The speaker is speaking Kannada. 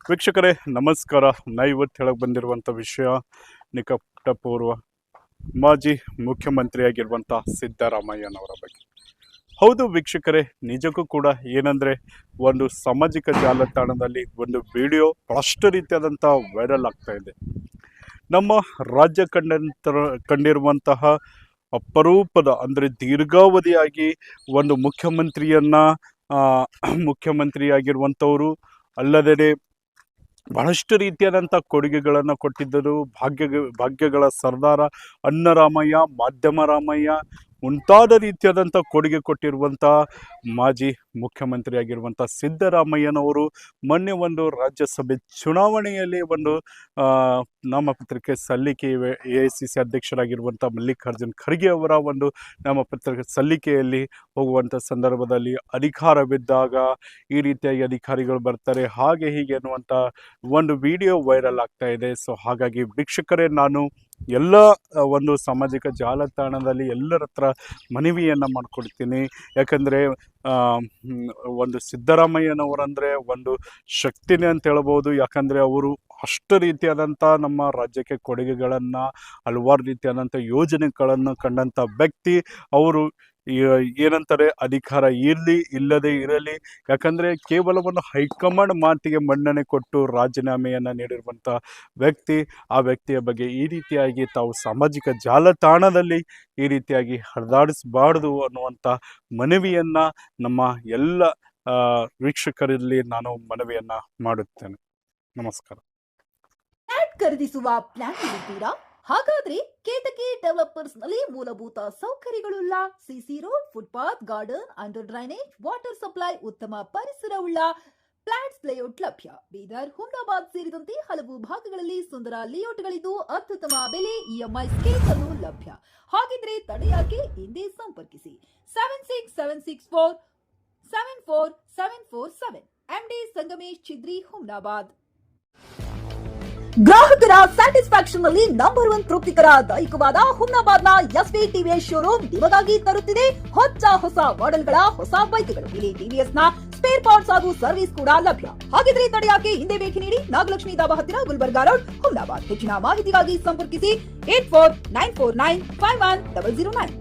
ವೀಕ್ಷಕರೇ ನಮಸ್ಕಾರ. ನಾ ಇವತ್ತು ಹೇಳಕ್ಕೆ ಬಂದಿರುವಂಥ ವಿಷಯ ನಿಕಟಪೂರ್ವ ಮಾಜಿ ಮುಖ್ಯಮಂತ್ರಿಯಾಗಿರುವಂಥ ಸಿದ್ದರಾಮಯ್ಯನವರ ಬಗ್ಗೆ. ಹೌದು ವೀಕ್ಷಕರೇ, ನಿಜಕ್ಕೂ ಕೂಡ ಏನಂದರೆ ಒಂದು ಸಾಮಾಜಿಕ ಜಾಲತಾಣದಲ್ಲಿ ಒಂದು ವಿಡಿಯೋ ಭಾಳಷ್ಟು ರೀತಿಯಾದಂಥ ವೈರಲ್ ಆಗ್ತಾ ಇದೆ. ನಮ್ಮ ರಾಜ್ಯ ಕಂಡಿರುವಂತಹ ಅಪರೂಪದ ಅಂದರೆ ದೀರ್ಘಾವಧಿಯಾಗಿ ಒಂದು ಮುಖ್ಯಮಂತ್ರಿಯಾಗಿರುವಂಥವರು ಅಲ್ಲದೆ ಬಹಳಷ್ಟು ರೀತಿಯಾದಂಥ ಕೊಡುಗೆಗಳನ್ನು ಕೊಟ್ಟಿದ್ದರು. ಭಾಗ್ಯಗಳ ಸರ್ದಾರ ಅನ್ನರಾಮಯ್ಯ, ಮಾಧ್ಯಮ ರಾಮಯ್ಯ ಮುಂತಾದ ರೀತಿಯಾದಂಥ ಕೊಡುಗೆ ಕೊಟ್ಟಿರುವಂಥ ಮಾಜಿ ಮುಖ್ಯಮಂತ್ರಿಯಾಗಿರುವಂಥ ಸಿದ್ದರಾಮಯ್ಯನವರು ಮೊನ್ನೆ ಒಂದು ರಾಜ್ಯಸಭೆ ಚುನಾವಣೆಯಲ್ಲಿ ಒಂದು ನಾಮಪತ್ರಿಕೆ ಸಲ್ಲಿಕೆ AICC ಅಧ್ಯಕ್ಷರಾಗಿರುವಂಥ ಮಲ್ಲಿಕಾರ್ಜುನ್ ಖರ್ಗೆ ಅವರ ಒಂದು ನಾಮಪತ್ರಿಕೆ ಸಲ್ಲಿಕೆಯಲ್ಲಿ ಹೋಗುವಂಥ ಸಂದರ್ಭದಲ್ಲಿ ಅಧಿಕಾರವಿದ್ದಾಗ ಈ ರೀತಿಯಾಗಿ ಅಧಿಕಾರಿಗಳು ಬರ್ತಾರೆ ಹಾಗೆ ಹೀಗೆ ಅನ್ನುವಂಥ ಒಂದು ವಿಡಿಯೋ ವೈರಲ್ ಆಗ್ತಾ ಇದೆ. ಸೊ ಹಾಗಾಗಿ ವೀಕ್ಷಕರೇ, ನಾನು ಎಲ್ಲ ಒಂದು ಸಾಮಾಜಿಕ ಜಾಲತಾಣದಲ್ಲಿ ಎಲ್ಲರ ಹತ್ರ ಮನವಿಯನ್ನು ಮಾಡಿಕೊಡ್ತೀನಿ. ಯಾಕಂದರೆ ಒಂದು ಸಿದ್ದರಾಮಯ್ಯನವರಂದರೆ ಒಂದು ಶಕ್ತಿನೇ ಅಂತ ಹೇಳ್ಬೋದು. ಯಾಕಂದರೆ ಅವರು ಅಷ್ಟು ರೀತಿಯಾದಂಥ ನಮ್ಮ ರಾಜ್ಯಕ್ಕೆ ಕೊಡುಗೆಗಳನ್ನು, ಹಲವಾರು ರೀತಿಯಾದಂಥ ಯೋಜನೆಗಳನ್ನು ಕಂಡಂಥ ವ್ಯಕ್ತಿ ಅವರು. ಏನಂತಾರೆ, ಅಧಿಕಾರ ಇರಲಿ ಇಲ್ಲದೇ ಇರಲಿ, ಯಾಕಂದರೆ ಕೇವಲ ಒಂದು ಹೈಕಮಾಂಡ್ ಮಾತಿಗೆ ಮನ್ನಣೆ ಕೊಟ್ಟು ರಾಜೀನಾಮೆಯನ್ನು ನೀಡಿರುವಂಥ ವ್ಯಕ್ತಿ. ಆ ವ್ಯಕ್ತಿಯ ಬಗ್ಗೆ ಈ ರೀತಿಯಾಗಿ ತಾವು ಸಾಮಾಜಿಕ ಜಾಲತಾಣದಲ್ಲಿ ಈ ರೀತಿಯಾಗಿ ಹರಿದಾಡಿಸಬಾರ್ದು ಅನ್ನುವಂಥ ಮನವಿಯನ್ನು ನಮ್ಮ ಎಲ್ಲ ವೀಕ್ಷಕರಲ್ಲಿ ನಾನು ಮನವಿಯನ್ನು ಮಾಡುತ್ತೇನೆ. ನಮಸ್ಕಾರ. ಖರೀದಿಸುವ ಪ್ಲಾನ್ ಇದ್ದೀರಾ? ಹಾಗಾದ್ರೆ ಕೇತಕಿ ಡೆವಲಪರ್ಸ್ ನಲ್ಲಿ ಮೂಲಭೂತ ಸೌಕರ್ಯಗಳುಳ್ಳ CC road, footpath, garden, under drainage, water supply, ಉತ್ತಮ ಪರಿಸರವುಳ್ಳ ಫ್ಲಾಟ್ಸ್ ಲೇಔಟ್ ಲಭ್ಯ. ಬೀದರ್, ಹುಮ್ನಾಬಾದ್ ಸೇರಿದಂತೆ ಹಲವು ಭಾಗಗಳಲ್ಲಿ ಸುಂದರ ಲೇಔಟ್ಗಳಿದ್ದು ಅತ್ಯುತ್ತಮ ಬೆಲೆ, EMI ಸ್ಕೀಮ್ಸ್ ಅನ್ನು ಲಭ್ಯ. ಹಾಗಿದ್ರೆ ತಡೆಯಾಕೆ? ಹಿಂದೆ ಸಂಪರ್ಕಿಸಿ 7676474747 MD ಸಂಗಮೇಶ್ ಚಿದ್ರಿ, ಹುಮ್ನಾಬಾದ್. ಗ್ರಾಹಕರ ಸ್ಯಾಟಿಸ್ಫ್ಯಾಕ್ಷನ್ ನಲ್ಲಿ ನಂಬರ್ 1 ತೃಪ್ತಿಕರ ದೈಹಿಕವಾದ ಹುಮ್ನಾಬಾದ್ನ SV TVS ಶೋರೂಮ್ ನಿಮಗಾಗಿ ತರುತ್ತಿದೆ ಹೊಸ ಮಾಡೆಲ್ಗಳ ಹೊಸ ಬೈಕ್ಗಳು. ಇಲ್ಲಿ TVS ನ ಸ್ಪೇರ್ ಪಾರ್ಟ್ಸ್ ಹಾಗೂ ಸರ್ವಿಸ್ ಕೂಡ ಲಭ್ಯ. ಹಾಗಿದ್ರೆ ತಡೆಯಾಕೆ? ಹಿಂದೆ ಭೇಟಿ ನೀಡಿ. ನಾಗಲಕ್ಷ್ಮಿ ಧಾಬಾ ಹತ್ತಿರ, ಗುಲ್ಬರ್ಗಾ ರೋಡ್, ಹುಮ್ನಾಬಾದ್. ಹೆಚ್ಚಿನ ಮಾಹಿತಿಗಾಗಿ ಸಂಪರ್ಕಿಸಿ 8494951009.